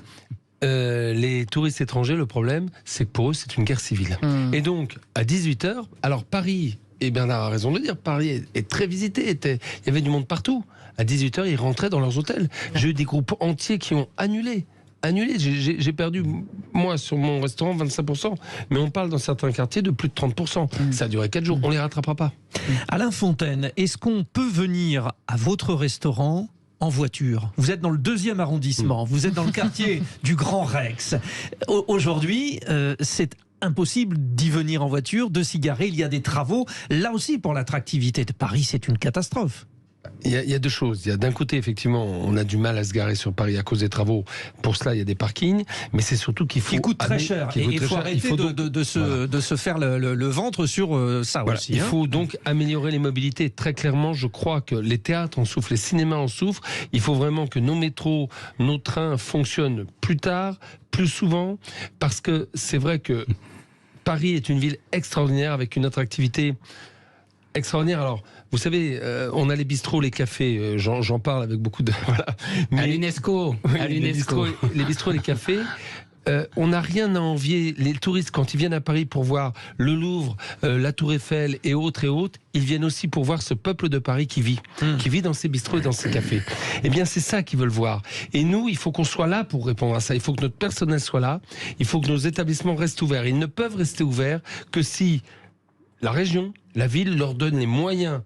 les touristes étrangers, le problème, c'est que pour eux, c'est une guerre civile. Et donc, à 18h, alors Paris, et Bernard a raison de le dire, Paris est très visité, il y avait du monde partout. À 18h, ils rentraient dans leurs hôtels. J'ai eu des groupes entiers qui ont annulé. J'ai perdu, moi, sur mon restaurant, 25%. Mais on parle dans certains quartiers de plus de 30%. Ça a duré 4 jours. On ne les rattrapera pas. Alain Fontaine, est-ce qu'on peut venir à votre restaurant en voiture? Vous êtes dans le 2e arrondissement, vous êtes dans le quartier du Grand Rex. Aujourd'hui, c'est impossible d'y venir en voiture, de s'y garer. Il y a des travaux. Là aussi, pour l'attractivité de Paris, c'est une catastrophe. Il y a deux choses. Il y a d'un côté, effectivement, on a du mal à se garer sur Paris à cause des travaux. Pour cela, il y a des parkings. Mais c'est surtout qu'il faut... Qui coûte très cher. Et il faut arrêter de se faire le ventre sur ça aussi. Il faut donc améliorer les mobilités. Très clairement, je crois que les théâtres en souffrent, les cinémas en souffrent. Il faut vraiment que nos métros, nos trains fonctionnent plus tard, plus souvent. Parce que c'est vrai que Paris est une ville extraordinaire avec une attractivité extraordinaire. Alors, vous savez, on a les bistrots, les cafés, j'en parle avec beaucoup de... Voilà. Mais, à l'UNESCO. Oui, les bistrots, les cafés, on n'a rien à envier. Les touristes, quand ils viennent à Paris pour voir le Louvre, la Tour Eiffel et autres, ils viennent aussi pour voir ce peuple de Paris qui vit dans ses bistrots et dans ses cafés. Eh bien, c'est ça qu'ils veulent voir. Et nous, il faut qu'on soit là pour répondre à ça. Il faut que notre personnel soit là. Il faut que nos établissements restent ouverts. Ils ne peuvent rester ouverts que si la région, la ville leur donne les moyens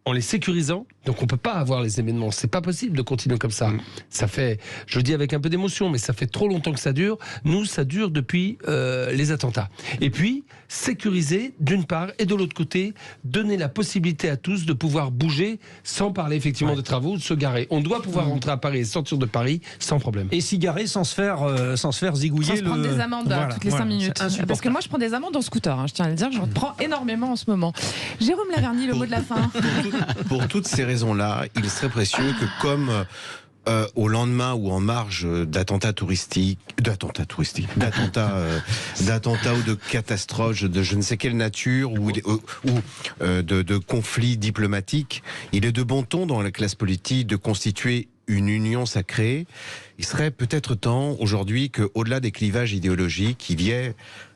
en les sécurisant. Donc on peut pas avoir les événements, c'est pas possible de continuer comme ça. Ça fait, je le dis avec un peu d'émotion, mais ça fait trop longtemps que ça dure. Nous, ça dure depuis les attentats. Et puis, sécuriser d'une part, et de l'autre côté, donner la possibilité à tous de pouvoir bouger sans parler effectivement de travaux, de se garer. On doit pouvoir rentrer à Paris et sortir de Paris sans problème. Et s'y garer sans se faire zigouiller. Sans se prendre des amendes toutes les 5 minutes. Parce que moi, je prends des amendes en scooter, hein, je tiens à le dire, j'en prends énormément en ce moment. Jérôme Laverny, le mot de la fin. Pour toutes ces raisons-là, il serait précieux que comme au lendemain ou en marge d'attentats ou de catastrophes de je ne sais quelle nature ou de conflits diplomatiques, il est de bon ton dans la classe politique de constituer une union sacrée. Il serait peut-être temps aujourd'hui qu'au-delà des clivages idéologiques, il y ait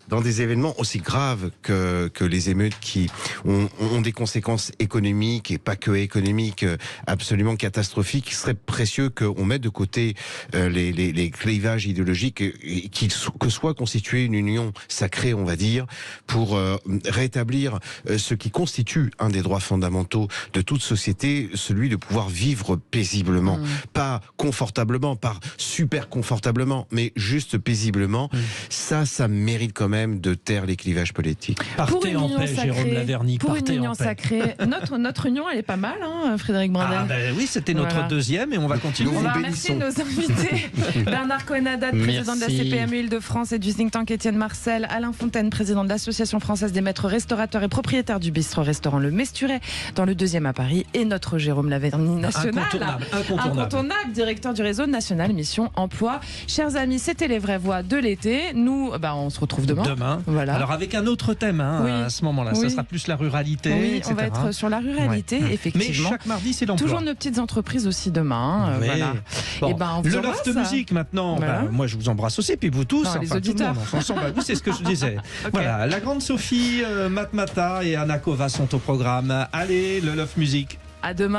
dans des événements aussi graves que les émeutes qui ont des conséquences économiques et pas que économiques absolument catastrophiques, il serait précieux qu'on mette de côté les clivages idéologiques et que soit constituée une union sacrée, on va dire, pour rétablir ce qui constitue un des droits fondamentaux de toute société, celui de pouvoir vivre paisiblement, pas confortablement, pas super confortablement, mais juste paisiblement. Ça mérite quand même de taire les clivages politiques. Partez en paix, Jérôme Laverny. Pour une union sacrée. Notre union, elle est pas mal, hein, Frédéric Brandel. Ah ben oui, c'était notre deuxième et on va continuer. On va remercier nos invités. Bernard Cohen-Haddad, président de la CPME Île-de-France et du think tank Étienne Marcel. Alain Fontaine, président de l'Association française des maîtres restaurateurs et propriétaire du bistrot-restaurant Le Mesturet dans le 2e à Paris. Et notre Jérôme Laverny national. Incontournable, directeur du réseau national Mission Emploi. Chers amis, c'était les vraies voix de l'été. Nous, on se retrouve demain. Voilà. Alors avec un autre thème à ce moment-là, ça sera plus la ruralité. Oui, etc. on va être sur la ruralité, effectivement. Mais chaque mardi, c'est l'emploi. Toujours nos petites entreprises aussi demain. Voilà. Bon. Et on le Loft Musique maintenant. Voilà. Moi, je vous embrasse aussi, puis vous tous, les auditeurs. Vous, c'est ce que je disais. Okay. Voilà, la grande Sophie, Matmata et Anna Kova sont au programme. Allez, le Loft Musique. À demain.